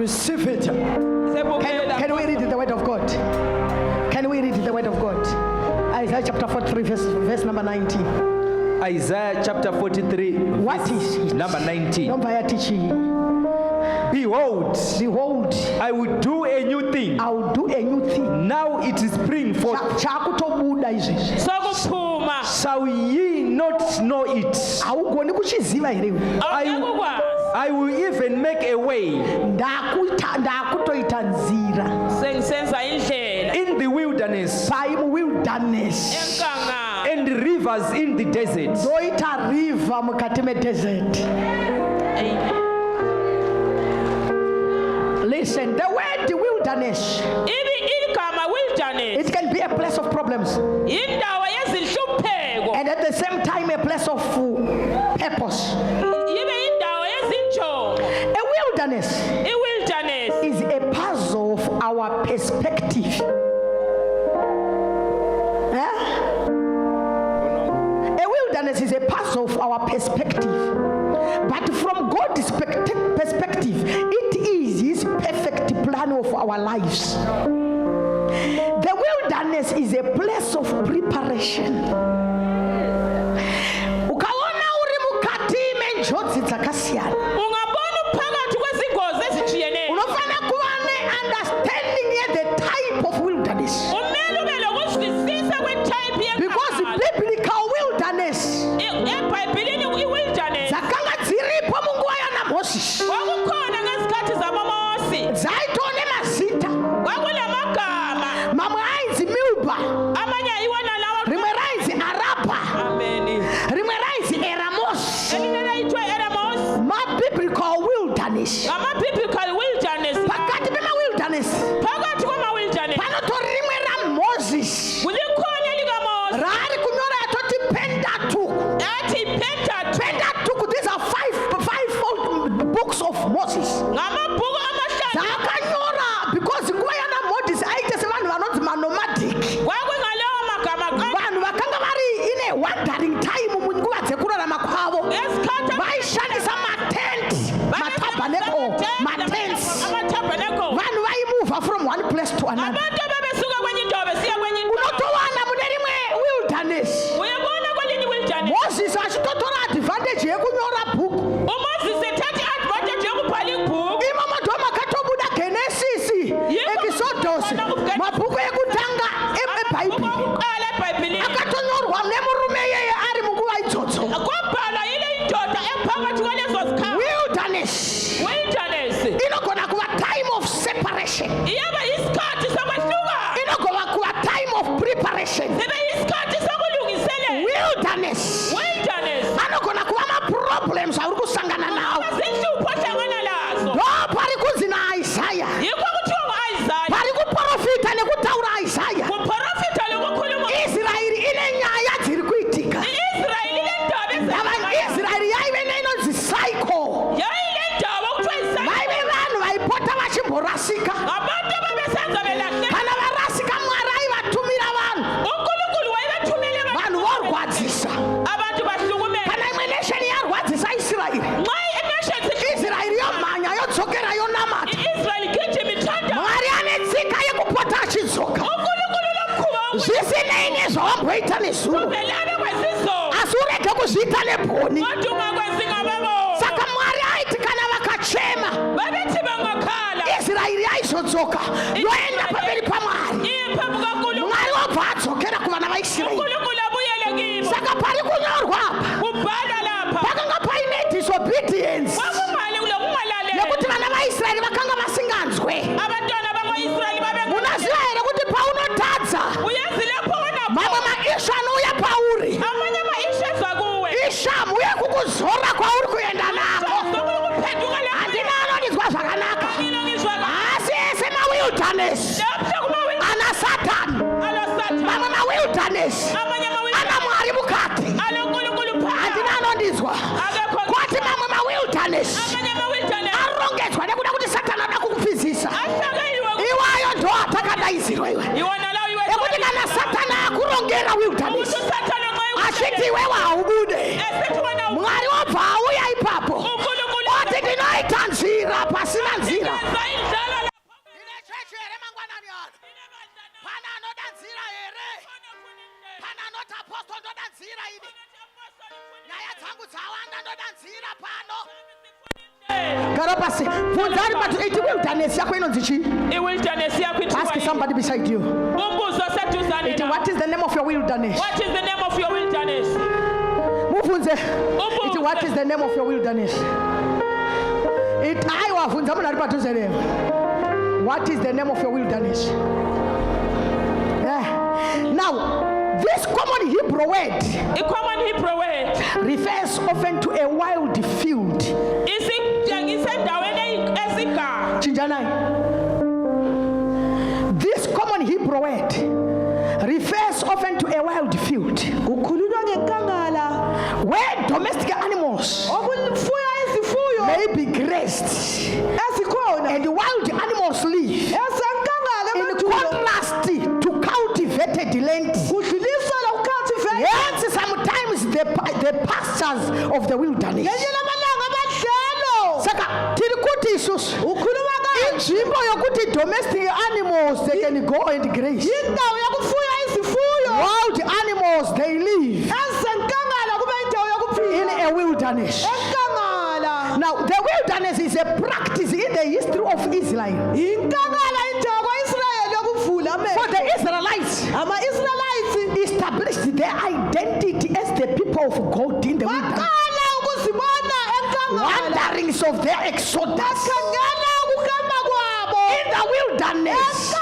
receive it. Can we read the word of God? Can we read the word of God? Isaiah chapter 43 verse number 19. Isaiah chapter 43 what is it? Number 19. Behold, I will do a new thing. I will do a new thing. Now it is spring forth. Shall ye not know it? I will even make a way in the wilderness and rivers in the desert. Listen, the word wilderness, it can be a place of problems and at the same time a place of purpose. A wilderness is a puzzle of our perspective. A wilderness is a puzzle of our perspective. But from God's perspective, it is His perfect plan of our lives. The wilderness is a place of preparation. Ukaona uri mukati menjodzi dzakasiyana. Unofana kuva understanding the type of wilderness. Because biblical wilderness dzakanga dziripo munguva yana Moses. Dzaitone mazita. Mamwe ainzi Milba. Rimwe rainzi Araba. Rimwe rainzi Eramos. Ma-biblical wilderness. Pakati pema wilderness panotori rimwe raMoses raari kunyora yatoti Pentateuch. These are five books of Moses. Dzakanyora because nguva yana Moses aite sevanhu vanonzi manomadic. Vanhu vakanga vari in a wandering time munguva dzekurarama kwavo. Vaishandisa matent, matents. Vanhu vaimova from one place to another. Unotowana mune rimwe wilderness. Moses achitotora advantage yekunyora bhuku. Imomo ndo makatobuda Genesis, Exodus, mabhuku ekutanga eBhayibheri. Akatonyorwa nemurume yeye ari munguva idzodzo. Wilderness inogona kuva time of separation. Inogona kuva time of preparation. Wilderness anogona kuva maproblems auri kusangana nawo. Pari kunzi naIsaiah pari kuprofita nekutaura Isaiah. Israeli ine nyaya dziri kuitika. Israeli yaive neinonzi cycle. Vaive vanhu vaipota vachimborasika. Kana varasika Mwari aivatumira vanhu vorwadzisa. Kana imwe nation yarwadzisa Israeli, Israeli yomhanya yodzokera yonamata. Mwari ane tsika yekupota achidzoka. Zvisinei nezvawamboita nezuro, asi urege kuzviita nebhoni. Saka Mwari aiti kana vakachema Israeli aizodzoka yoenda pamberi paMwari. Mwari wobva adzokera kuvana vaIsraeri. Saka pari kunyorwa apa pakanga paine disobedience yekuti vana vaIsraeri vakanga vasinganzwe. Munoziva here kuti paunotadza mamwe maishu anouya pauri, ishamu uye kukuzora kwauri kuenda nako. Handina anonzwa zvakanaka. Asi ese mawilderness ana Satan. Mamwe mawilderness ana Mwari mukati. Handina anonzwa kuti mamwe mawilderness arongedzwa nekuda kuti Satan ada kukupfizisa. Iwayo ndo atakadaizirwa iwe. Ekuti kana Satan akurongera wilderness achiti iwewe haubude, Mwari wobva auya ipapo oti ndinoita nzira pasina nzira. Garapasi, vunzani but it wilderness yako inonzi chi? Wilderness yako iti. Ask somebody beside you. What is the name of your wilderness? What is the name of your wilderness? Mufunze. What is the name of your wilderness? What is the name of your wilderness? Now, this common Hebrew word refers often to a wild field. This common Hebrew word refers often to a wild field where domestic animals may be grazed and wild animals live, in contrast to cultivated land. Yes, sometimes the pastures of the wilderness. Domestic animals, they can go and graze. Wild animals, they live in a wilderness. Now, the wilderness is a practice in the history of Israel. For the Israelites established their identity as the people of God in the wilderness. Wanderings of their exodus in the wilderness.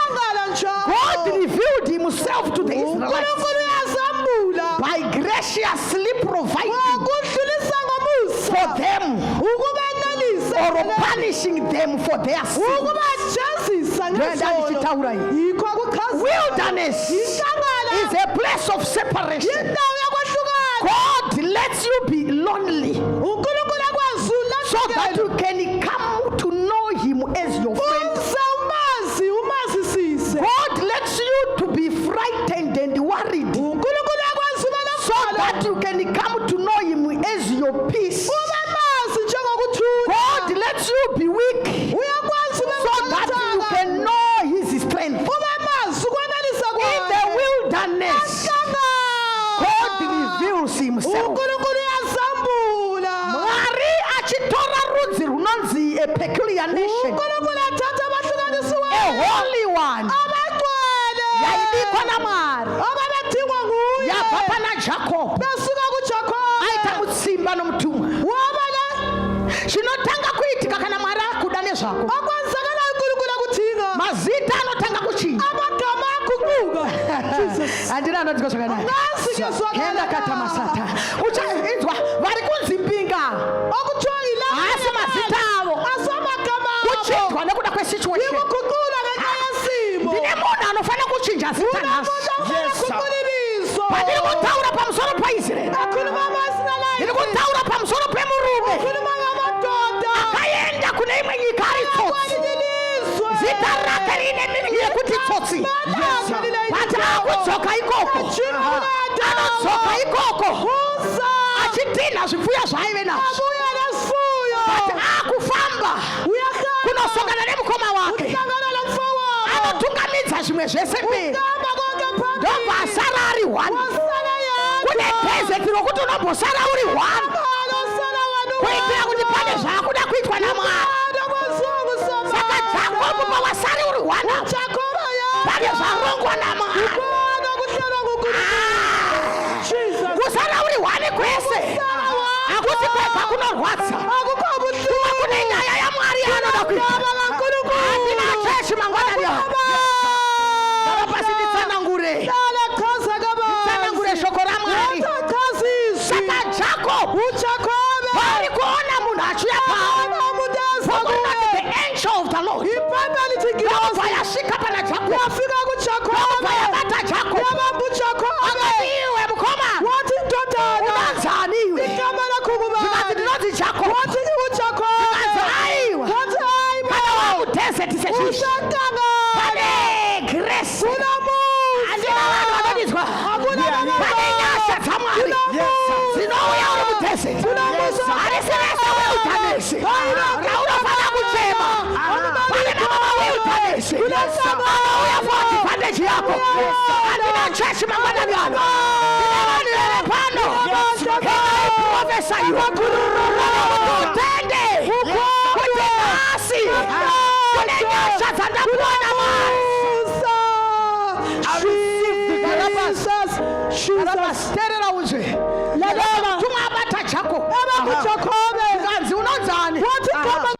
God revealed himself to the Israelites by graciously providing for them or punishing them for their sins. Wilderness is a place of separation. God lets you be lonely so that you can come to know him as your friend. God lets you to be frightened and worried so that you can come to know him as your peace. God lets you be weak so that you can know his strength. In the wilderness, God reveals himself. A peculiar nation, a holy one. Jacob aita mutsimba nomutuma chinotanga kuitika kana mwari akudane zvako mazita anotanga kuchinja handina anodzika zvakanaka enda kata masata uchainzwa vari kunzimbinga asi mazita avo kuchinjwa nekuda kwesituation. Ndine munhu anofanira kuchinja zita nhasi. Pandiri kutaura pamusoro paIsraeri, ndiri kutaura pamusoro pemurume akaenda kune imwe nyika ari tsotsi, zita rake rine miringi yekuti tsotsi, but akudzoka ikoko, anodzoka ikoko achidhinha zvipfuyo zvaaive nazvo, but akufamba kunosongana nemukoma wake anotungamidza zvimwe zvese mberi, ndobva asara ari one. Kune tezeti rokuti unombosara uri one kuitira kuti pane zvaakuda kuitwa naMwari. Saka Jacob pawasari uri one pane zvarongwa naMwari. Kusara uri one kwese hakusi kwega kunorwadza, kuma kune nyaya yaMwari yaanoda kuita. Handina chechi mangwanani aya. Pasi nditsanangure shoko raMwari. Saka Jacob vari kuona munhu achiuya pavo, the angel of the Lord ndobva yasvika pana Jacob, ndobva yabata Jacob akati, iwe mukoma unanzani iwe? Ndikati ndinonzi Jacob. Ndikati aiwa kana wamudhezeti sezvizvi pane grace, handina vanhu vanodizwa, pane nyasha dzaMwari dzinouya uri mudhezeti. Harisi vese wilderness raunofanira kuchema, pane mamwe wilderness anouya for advantage yako. Handina chechi mangwanani ano, ndine vanhu vere pano prophesied. Utende. Kutenasi. Kunenyasha zandabwana mani. Jesus. Terera uzwe. Ladaba. Tumabata chako. Abakuchokobe. Kanzi unonzani. What kama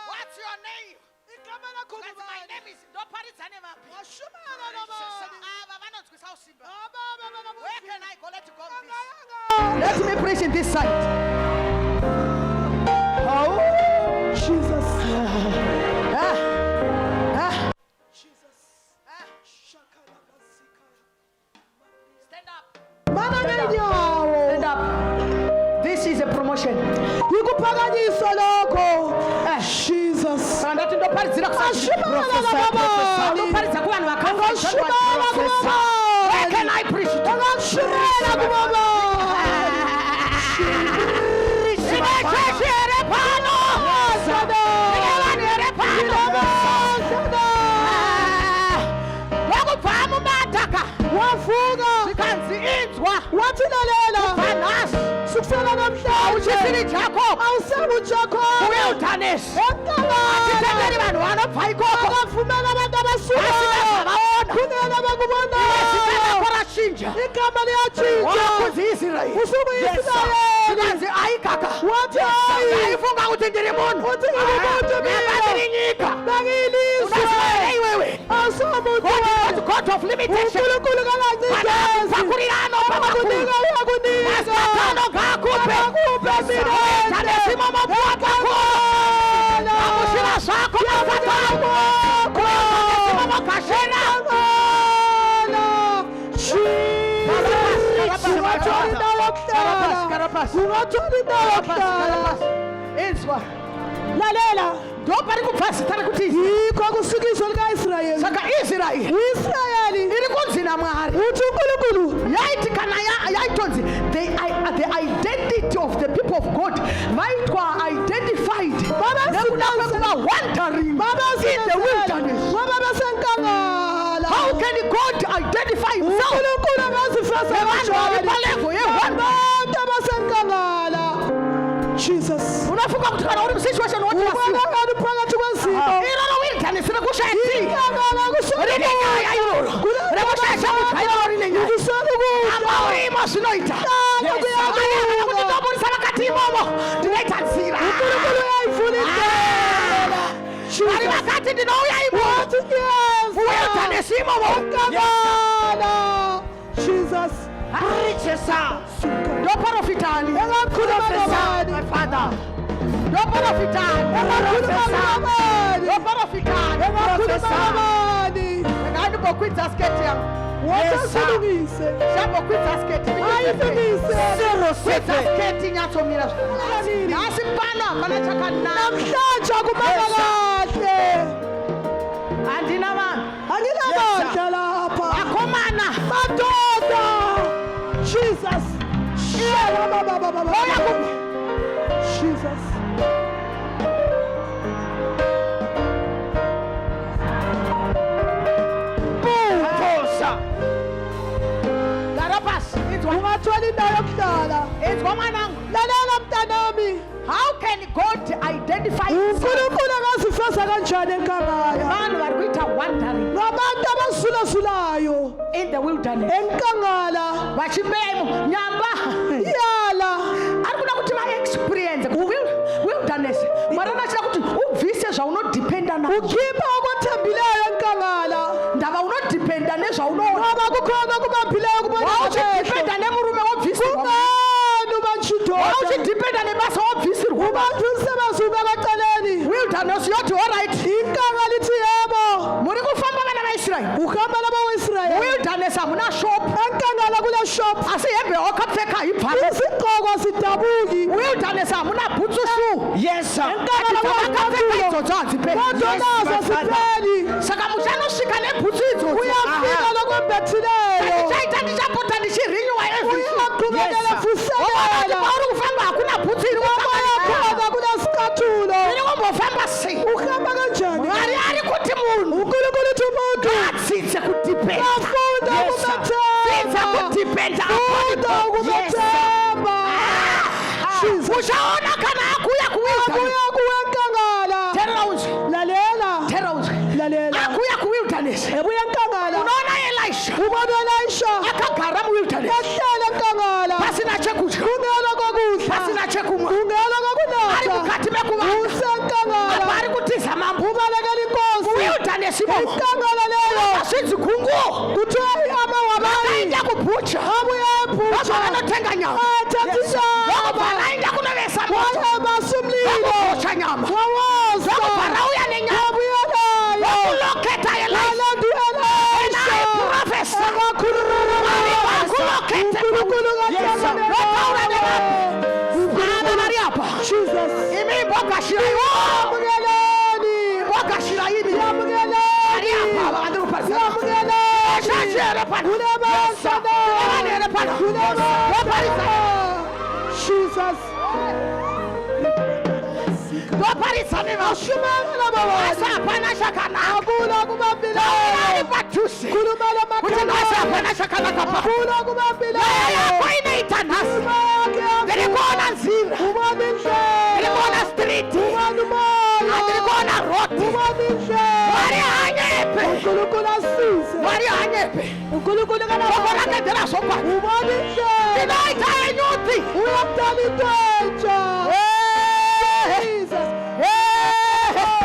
What's your name? My name is Where can I go? Let's go. Let me preach in this side. Oh, Jesus. Jesus. Stand up. Stand up. This is a promotion. Jesus. Where can I preach to? Wilderness. Court of limitation. Lalela ndopari kupasitara kuti iko kusikizwa likaIsraeli saka Israeli iri kunzina Mwari uti unkulunkulu yaiti kana yaitonzi the identity of the people of God vaitwa identified nekuda kwekuva wandering in the wilderness. How can God identify himself? Jesus. Unafunga kutoka uri situation wote wasi. Iroro wilderness rekushati. Rininga ya iroro. Rekushati mutayoro rininga. Amba urimo sinoita. Kuti ndoburi sana kati momo. Ndinoita nzira. Ari wakati ndinouya imo. Wilderness imomo. Jesus. Arichesa. No profitani. My father. No profitani. No profitani. Ngani bokwita skate yangu. Wasalungise. Shabo kwita skate. Zero skate nyato mira. Nasi pana chaka na. Namhlanje kubanga kahle. Andina bandla lapha. Akomana. Madoda. Jesus. Jesus. Bukosa. Garapas. It's woman. How can God identify himself? Man are wandering in the wilderness. Experience wilderness. Wilderness, you are right. Wilderness, I'm not shop. yes Enkangala kwaMkhathulo. Kodwa nazo sipheli. saka mushana usvika nebhutsu idzodzo Uyafika lokwembethileyo. chaita ndichapota ndichirinyiwa Uyaqhubekela fusekela. uri kufamba hakuna bhutsu iri Wakhona kuna sikathulo. iri kumbofamba sei Uhamba kanjani? mwari ari kuti munhu uNkulunkulu uthi umuntu atsitse kudipenda afunda tsitsa ukubathemba. kudipenda Funda ukubathemba. Jesus. uchaona kana akuya Akuya kuwenkangala. terera unzwi Lalela. terera unzwi Lalela. akuya kuwilderness Ebuya enkangala. unoona elisha Ubona Elisha. akagara muwilderness Ehlele enkangala. pasina chekudya Kungela kokudla. pasina chekumwa Kungela ari kokunatha. mukati mekuvanda Usenkangala. apa ari kutiza mambo Ubalekela inkosi. muwilderness imomo Enkangala leyo. asvinzi gungu Kuthiwa amawabayi. akaenda kubhucha Abuya ebhutsha. vanotenga nyama Athatha inyama. vanaenda kunovesa moto Wayebasa umlilo. vakugocha nyama Wawoza. varauya nenyama Wabuya nayo. vakuloketa elisha Walandu Elisha. naye profesa Akakhuluma. vakuloketa uNkulunkulu Lotaura kaThemba. vana vari apa Jesus. imi mbogashira iwo Yamukeleni. mbogashira ini Yamukeleni. ari apa vandiri kuparisana Yamukeleni. shachire pano Kunebansana. vanere pano Kunebansana. Jesus. ndoparisane Shumela baba. asa hapana shakanaka Abula ari kumambilayo. padhuze Kulumela kuti nasi makala. hapana shakanaka pa Abula mweya kumambilayo. yako inoita nhasi ndiri kuona nzira Ubona ndiri indlela. kuona striti Ubona umoya. ndiri kuona roti Ubona indlela. mwari hanyepe uNkulunkulu asize. mwari hanyepe uNkulunkulu boko rake ndirasopana ubona indlela. ndinoita yenyuti Uyakudala into entsha. Jesus.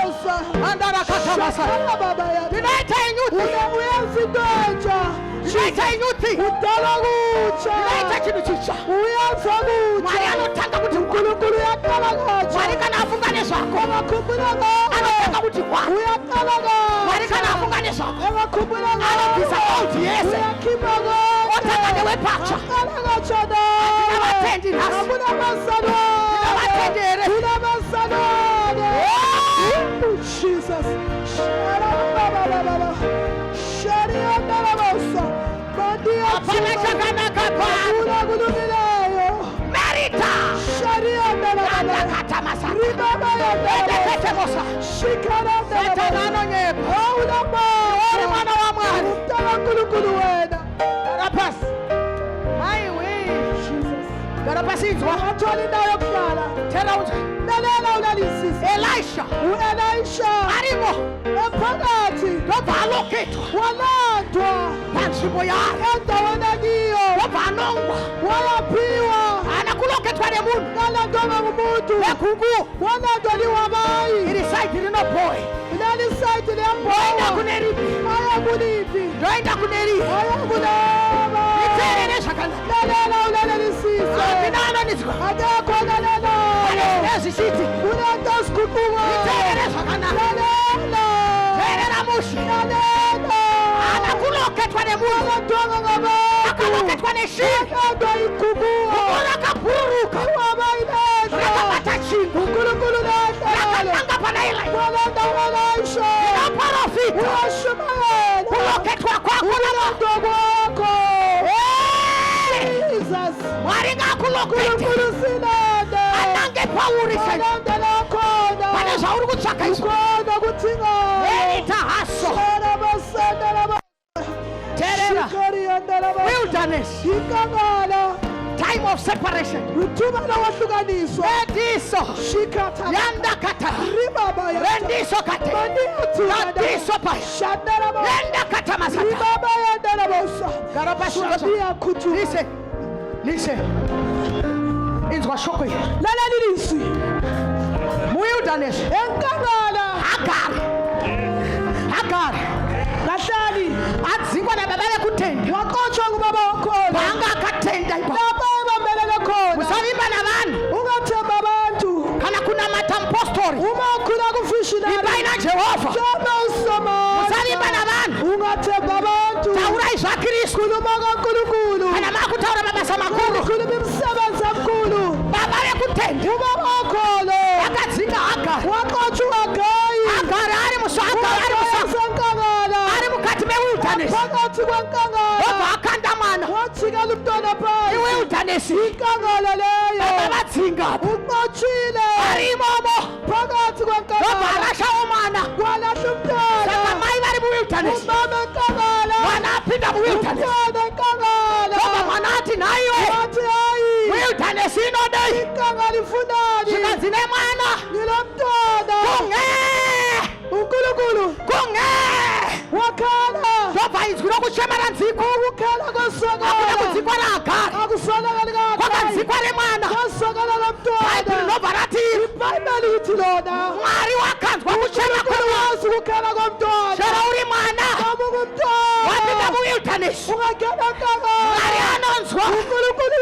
Osa. andarakatavasa Shakala baba ya. ndinoita yenyuti Uyenza into entsha. ndinoita yenyuti Udala kutsha. ndinoita chinhu chitsva Uyenza mwari kutsha. anotanga kuti uNkulunkulu uyaqala mwari katsha. kana afunga nezvako Engakhumbula ngawe. anotanga kuti wa Uyaqala mwari kana katsha. afunga nezvako Engakhumbula anobvisa ngawe. old yese Uyakhipha konke. otanga newepatsha Aqala katsha nawe. Ndinavatendi nhasi. Akunamasana. Ndinavatendi here. Kunamasana. Jesus. Shalababababa. Shariandalabosa. Bandia hapana chuma. chakanaka pano Kula kulumileyo. merita Shariandalababa. andakatamasa Ribaba yandalabosa. edeketemosa Shikalandalababa. setana anonyepa Hauna mawa. uri mwana wa mwari Mtala Nkulunkulu wena. garapasi maiwe Jesus. garapasi inzwa Athwala indawo yokuhlala. tera unje Lalela ulalisisa. elisha U-Elisha arimo ephakathi ndobva alokethwa walandwa panzvimbo yake endaweni akiyo ndobva anongwa wayaphiwa haana kulokethwa nemunhu kalandwa ngumuntu negugu walandwa liwabayi iri saidi rinobhoyi leli sayidi ndoenda liyabhowa kune ripi ayakulipi ndoenda kune ripi ayakulema iterere zvakanaka lalela ulalelisise handina anonizwa akekho lalelayo nezvichiti kunento ziguquka iterere zvakanaka lalela terera mushi lalela haana kulokethwa nemunhu alandwanga ngabantu akalokethwa neshinhu endo iguquka gugu rakabhururuka iwabayilehla rakabata chingu uNkulunkulu lehlele rakatanga pana eli walanda u-Elisha naprofita uyashumayela kulokethwa kwako nama ukulanda kwakho Jesus mwari ngakulokete uNkulunkulu silande anange pauri se walandela khona pane zvauri kutsvaka izvo ukhona kuthingayo erita haso basendela terera shikariandela wilderness inkangala time of separation uthuba lwahlukaniswa rendiso shikata yandakata ribaba ya rendiso kate rendiso pa shandela ba yandakata masata ribaba ya ndela bosa garapashoza shadia kutu lise inzwa shoko here lala lilisi wilderness enkangala hagari lahlali adzingwa nababa vekutendi waqotshwa ngubaba wakhona vanga akatenda ipa lapha ebambelele khona musavimba navanhu ungathemba abantu kana kunamata mupostori uma ukhula kufishinali imbai najehovha themba usamandla musavimba navanhu ungathemba abantu taurai zvakristu khuluma kaNkulunkulu kana makutaura mabasa makuru khuluma imisebenzi emkhulu baba vekutendi ubaba wakhona vakadzinga phakathi kwenkangala ovakandamana wajikela umntwana phansi iwilderness inkangala leyo ababatsingapi uqotshile arimomo phakathi kwenkangala novarasha umana kwalahla umntwana sekamai vari muwilderness umama enkangala mwana aphinda muwilderness umntwana enkangala ngoba mwana athi nayiwe wathi hayi wilderness inodei inkangala ifunani sikanzine mwana ngilo mntwana kunge unkulunkulu wakhala ngoba izwi lokushemela nziko ukukhala akuna kwesokala kunzikwa lagari akusonakali kodwa kakhayi nzikwa lemwana kwesokala bhayibhili lomntwana novarathi ibhayibheli ithi lona mwari wakhanzwa kushema unkulunkulu kwemwana wazi ukukhala komntwana shela uri mwana kama waphinda ungumntwana muwilderness ungangena mwari nkangala anonzwa unkulunkulu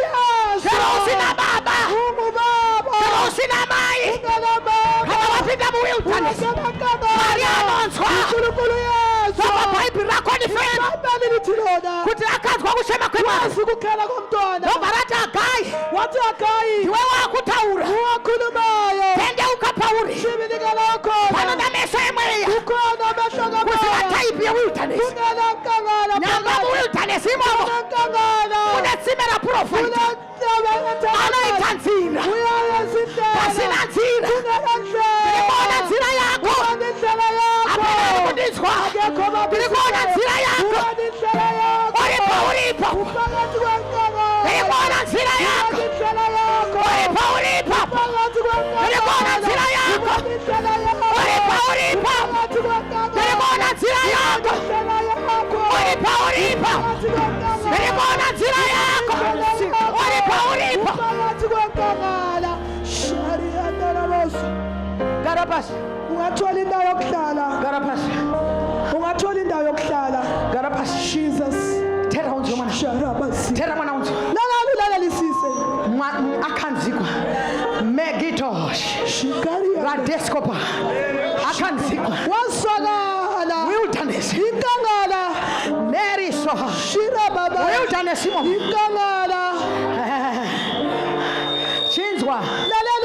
shela usina yazi baba ungubaba shela usina mayi unganamama kana waphinda muwilderness ungangena mwari nkangala anonzwa unkulunkulu yazi ngoba bhayibhili lakho lifeni ibhayibheli lithi lona kuthi akhanzwa kushema kwemwana wazi ukukhala komntwana novarathi agayi wathi akayi ndiwe wakuthaura uwakhulumayo tende ukaphauri shibinikala phana khona nameso emweya ukhona amehlo kamoya kusingathayiphi ye-wilderness kungena nkangala nyanga mu-wilderness imomo nkangala kunetsime la profite anoyitanzira pasina nzira ndilibona nzira yakho apena kundizwa ndilibona nzira yakho ulipo ndilibona nzira yakho ulipo ndilibona nzira yakho ulipo ndilibona nzira yakho ulipo ndilibona nzira yakho ulipo phakathi kwenkangala shariandaraboso garapasi ungathola indawo yokuhlala garapasi ungathola indawo yokuhlala garapasi jesus thetha unzima mwana sharabasi thetha mwana unzima lalalisise akhanzikwa megitosh shikaria radescopa akhanzikwa waswakala wilderness inkangala nerisoha shira baba wilderness imo inkangala chinzwa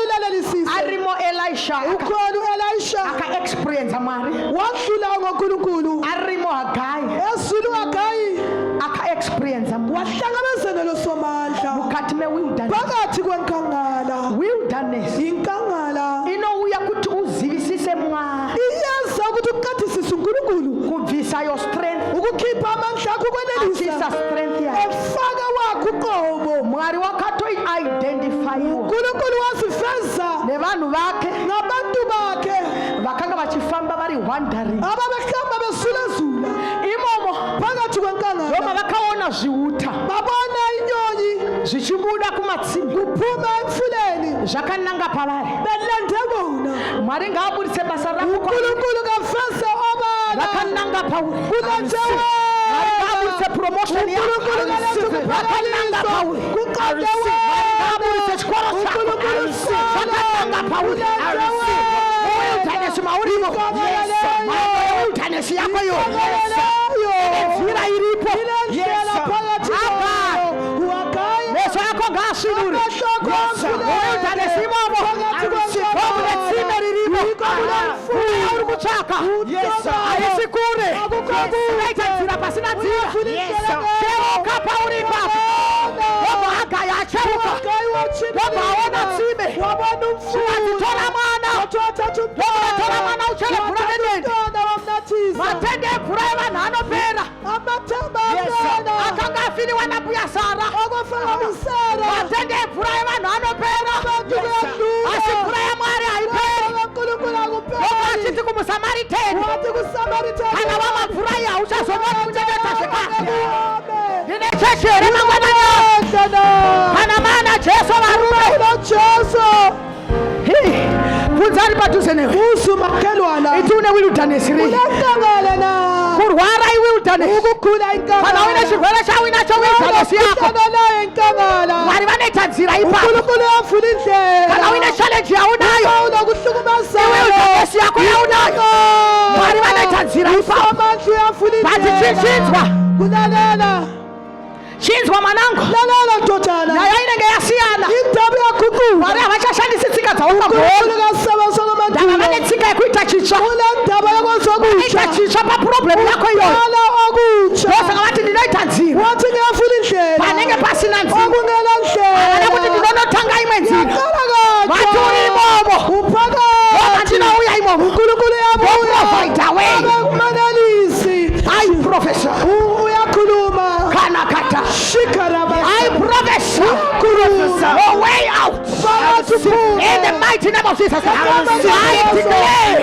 lalalisise arimo elisha ukhona u-elisha aka-experience mwari wadlula ngonkulunkulu arimo hagayi ezulu agayi aka-experience wahlangabezana losomandla mukati me-wilderness phakathi kwenkangala wilderness inkangala inouya kuti uzivisise mwari iyenza ukuthi uqedisise unkulunkulu kubvisa your strength ukukhipha amandla akho achisa ukwenelisa strength yakhe efaka wakho uqobo mwari wakatoiidentifayiwa unkulunkulu wazifeza nevanhu vake nabantu bakhe vakanga vachifamba vari wandering ababehlamba besulazula imomo phakathi ndoma kwenkangala vakaona zviuta babona inyonyi zvichibuda kumatsime kuphuma emfuleni zvakananga pavari belende bona mwari ngaabudise basa rako unkulunkulu kafeze obala vakananga pauri kulete mwari ngaabudise promotion yako unkulunkulu kalete vakananga kuphakaliso pauri kuqede ngaabudise chikoro chako unkulunkulu vakananga pauri wilderness maurimo wilderness yako yo nzira iripo meso yako ngaasvinuri wilderness imomo omune tsime riripo uya uri kutsvaka haisi kure unaita nzira pasina nzira cheuka pauri ipapo wobva agaya acheuka wobva aona tsime ukadzitora mwana wokunotora mwana uchere mvura nedende matende emvura evanhu anopera akanga afiniwa nambuya sara matende emvura evanhu anopera asi mvura yamwari haiperi wobva achiti kumusamariteni kana wamwa mvura iyi hauchazomoni kuchengeta zvekare ndine chechi here mangwanani kana mana jesu varume bvunzari padhuze newe iti une wilderness rii kurwara iwilderness kana uine chirwere chauinacho wilderness yako mwari vanoita nzira ipapo kana uine challenge yaunayo iwilderness yako yaunayo mwari vanoita nzira ipapo bati chichinzwa chinzwa mwanangu nyaya inenge yasiyana mwari havachashandisi tsika dzawakamboona vane tsika yekuita chitsva vaita chitsva papurobhlemu yako iyoyo ndosaka vati wathi ngiyafuna indlela panenge pasina nzira okungela kana kuti ndlela ndinonothanga imwe nzira yaqala wathi katsha ulimomo uphakathi ngoba ndinouya imomo uNkulunkulu uyabuya Provide a way. abakumanalisi I prophesy uyakhuluma kana kata shikaraba I prophesy a way out in the mighty name of Jesus. I declare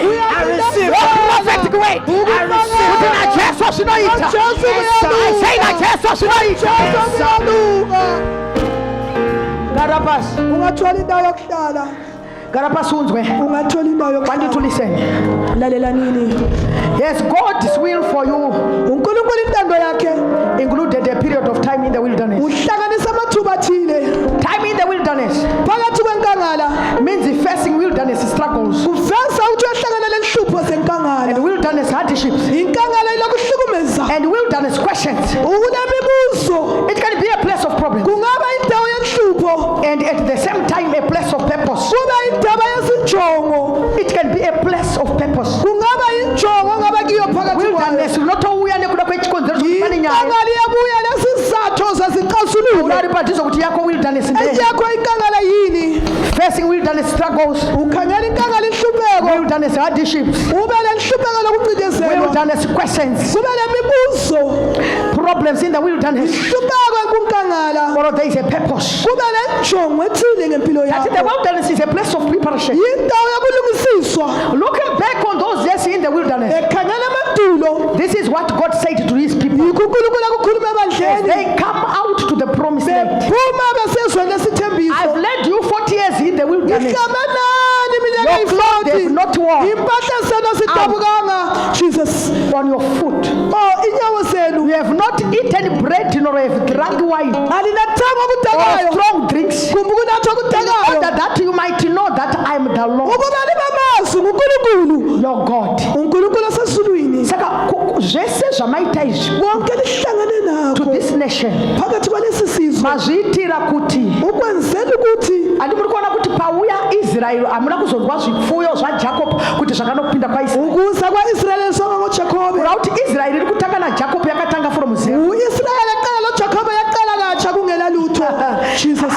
a prophetic way. Kuti na Jesu zvinoita. I say na Jesu zvinoita. Garapas, ungathola indawo yokuhlala Garapas unzwe. ungathola indawo Want you to yokuhlala listen. lalela nini Yes, God's will for you uNkulunkulu intando yakhe included a period of time in the wilderness. uhlanganisa amathuba athile Time in the wilderness phakathi kwenkangala means facing wilderness struggles kuveza ukuthi uyahlangana lenhlupho and zenkangala wilderness hardships inkangala ilokuhlukumeza and wilderness questions. unemibuzo It can be a place of problems kungaba indawo yenhlupho and at the same time a place of purpose. kuba indaba yezinjongo It can be a place of purpose. kungaba injongo ngaba kiyo phakathi kwayo Wilderness unotouya nekuda kwechikonzero chokufana nyaya. inkangala iyabuya lesizathu zazixazulule Unaripatizo kuti yako wilderness ndeye. yakho inkangala yini Facing wilderness struggles, ukhangela inkangala inhlupheko wilderness hardships, ube lenhlupheko lokucindezelwa wilderness questions, kube lemibuzo problems in the wilderness. ihlupheko kunkangala Or there is a purpose. kube lenjongo ethile ngempilo That the yakho wilderness is a place of preparation. yindawo yokulungisiswa Looking back on those years in the wilderness, ekhangela amandulo this is what God said to his people. yikho uNkulunkulu akukhuluma As ebandleni they come out to the promised land. phuma besezweni lesithembiso I've led you 40 years in the wilderness. ihlanganani iminyaka Your clothes have eyi-40 not worn impahla zenu azidabukanga jesus on your foot. inyawo zenu You have not eaten bread nor have drunk wine alinathanga or okudakayo strong drinks. kumbe ukunatha In okudakayo order that you might know that I am the Lord, ukuba libamazi nguNkulunkulu your God. uNkulunkulu osezulwini Saka zvese zvamaita izvi konke lihlangane to nakho this nation phakathi kwalesi sizwe mazviitira kuti ukwenzela ukuthi handi muri kuona kuti pauya israeri hamuna kuzonzwa zvipfuyo zvajacob kuti zvakanopinda kwaisraeri ukuza kwaIsraeli songa ngoJakobe kura kuti israeri iri kutanga najacob yakatanga from zero. uIsraeli aqala loJakobe yaqala katsha kungela lutho jesus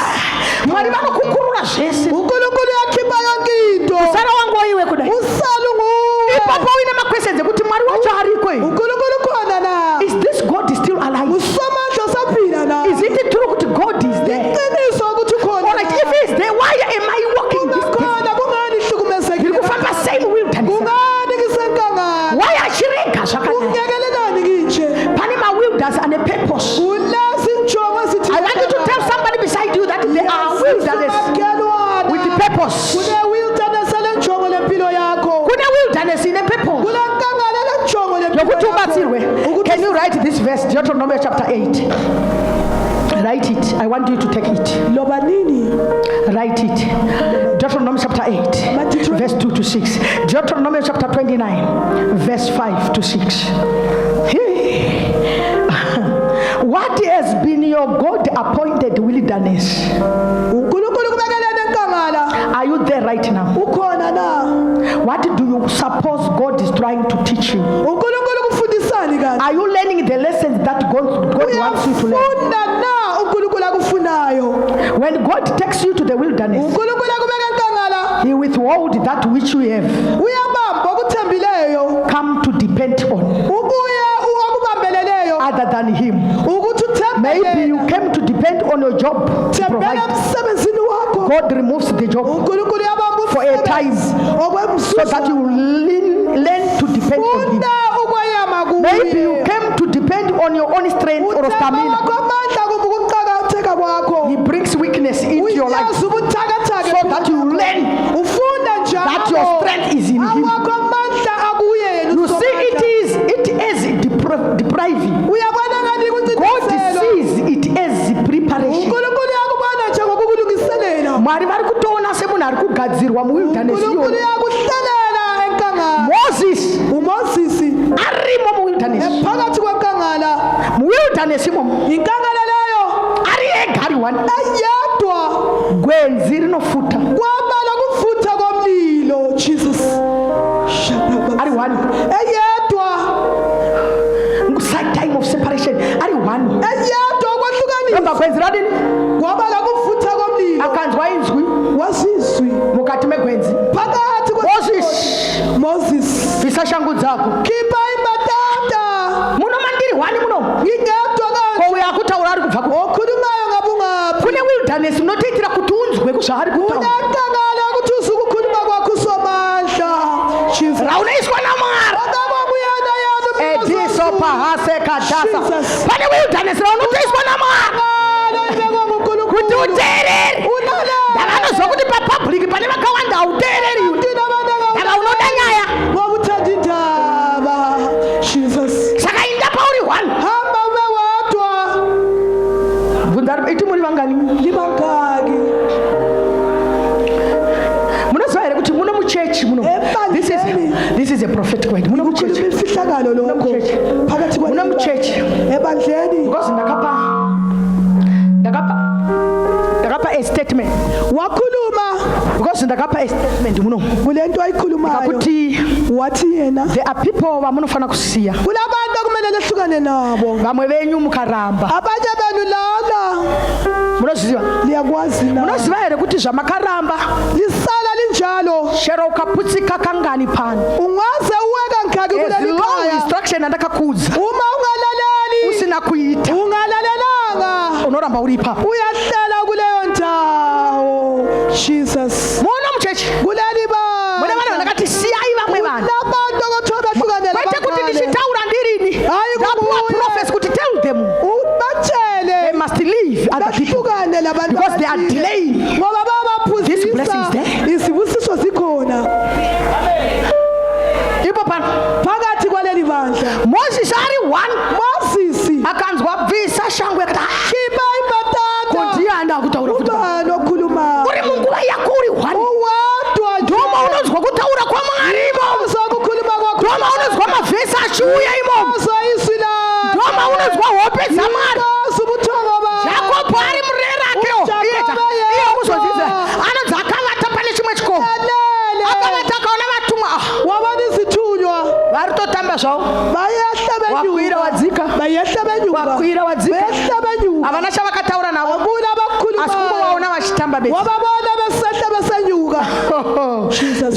mwari vanokukurura zvese. uNkulunkulu yakhipha yonke into sara wangu iwe kudai usalu nguwe ipapo uine maquestions ekuti mwari wacho ariko iwe. uNkulunkulu khona na Is this God still alive? usomandla saphila na Is it true kuti God is there? iqiniso ukuthi khona Alright, if he is there, why am I walking this distance? khona kungani ihlukumezekile Ndikufamba same wilderness. kungani kisenkangala Why achirega zvakanaka? ungekelelani kinje Pane ma-wilderness ane purpose. ulazi injongo ezithi I want you to tell somebody beside you that there are wilderness with the purpose. kune wilderness lenjongo lempilo yakho Kune wilderness ine purpose. kulankangala lenjongo lempilo Yokuthi yakho ubatsirwe. ukuthi Can you write this verse? Deuteronomy chapter 8. Write it. I want you to take it. loba nini Write it. Deuteronomy chapter 8, verse 2 to 6. Deuteronomy chapter 29, verse 5 to 6. Hey. What has been your God appointed wilderness? uNkulunkulu kubekelene enkangala Are you there right now? ukhona na What do you suppose God is trying to teach you? uNkulunkulu kufundisani kanti Are you learning the lessons that God wants you to learn? uyafunda na uNkulunkulu akufunayo When God takes you to the wilderness, uNkulunkulu akubeka enkangala He withhold that which you have uyabamba okuthembileyo come to depend on ukuye akubambeleleyo other than Him. ukuthi Maybe you uthembele came to depend on your job to thembele provide. emsebenzini wakho God removes the job uNkulunkulu yabamba for a time okwemsusa so that you learn to depend on Him. funda ukweyama Maybe you kuye came to depend on your own strength or stamina. kwamandla kumbe ukuqakatheka kwakho He brings weakness into your life uyazi ubuthakathaka so that you learn ufunda that your njalo strength is in Him. awakho amandla akuyena You see, it is depriving. uyabona kanti God sees it as preparation. uNkulunkulu yakubona njengokukulungiselela Mwari vari kutoona semunhu ari kugadzirwa muwilderness uNkulunkulu iyoyo. yakuhlelela enkangala Moses uMoses arimo muwilderness. phakathi kwenkangala Muwilderness imomo inkangala leyo ari ega ari one. eyedwa Gwenzi rinofuta kwabala kufutha komlilo jesus ari one. eyedwa Time of separation ari one. eyedwa mukati megwenzi. phakathi Moses Visa shangu dzako. khipha imbatata Muno mandiri wani muno. ngingedwa kanje Ko yakutaura ari kubva ku. okhulumayo ngabe ungaphi Kune wilderness unotiitira kuti unzwe kuzvaari kutaura. unankangala ukuthi uzukukhuluma kwakho usomandla Jesus Raunoiswa naMwari. akaba kuyena yena Ediso pahase kadasa. Jesus. Pane wilderness raunotoiswa naMwari. Kuti uteerere. Ndakanozwa kuti papublic pane vakawanda hauteereri. Ndaka unoda nyaya. wakuthanda indaba Jesus Saka inda pauri one. hamba ube wadwa Bvunza iti muri vangani? libangaki Munoziva here kuti muno muchechi muno. This is a prophetic word. Muno ukhuluma muchechi. imfihlakalo lokho phakathi Muno muchechi. ebandleni Because ndakapa a statement. wakhuluma Because ndakapa a statement muno. kulento ayikhulumayo Kuti wathi yena there are people vamunofana kusiya. kulabantu okumele lehlukane nabo Vamwe venyu mukaramba. abanye benu lana Munoziva? liyakwazi na Munoziva here kuti zvamakaramba lisala linjalo chero ukaputsika kangani pano. ungaze uweka nkhaki As kuleli long khaya instruction andakakudza uma ungalaleli usina kuita ungalalelanga unoramba uri ipapo. uyahlala kuleyo ndawo Jesus Muno muchechi. kuleli Mune vanhu vandakati siyai vamwe vanhu. labantu okuthiwa behlukanele Kwete kuti abangane. ndichitaura ndirini. Hayi Ndapuwa kubuye. prophets kuti tell them ubatshele they must leave other people behlukane labantu because they are abathile. delaying. ngoba This blessing is babaphuzisa there. izibusiso zikhona Ipo pano phakathi kwaleli bandla Moses ari one Moses akanzwa bvisa shangu yakati khipha imbatata kondiyanda kutaura kuti ubani okhulumayo uri munguva yako uri one. uwadwa Ndoma unonzwa kutaura kwaMwari imo. zokukhuluma kwakho Ndoma unonzwa mavhesi achiuya imo. izwi lakho Ndoma unonzwa hope dzaMwari. ubuthongo bakho Jakobo ari murerakewo. Iye kuzozvidza anonzi akavata pane chimwe chikomo. Akavata akaona vatumwa. wabona izithunywa Vari totamba zvavo. bayehla Wakwira wadzika. bayehla benyuka Wakwira wadzika. behla benyuka Havana chavakataura navo. abuna Asi abakhuluma kungovaona vachitamba besi. wababona besehla besenyuka Jesus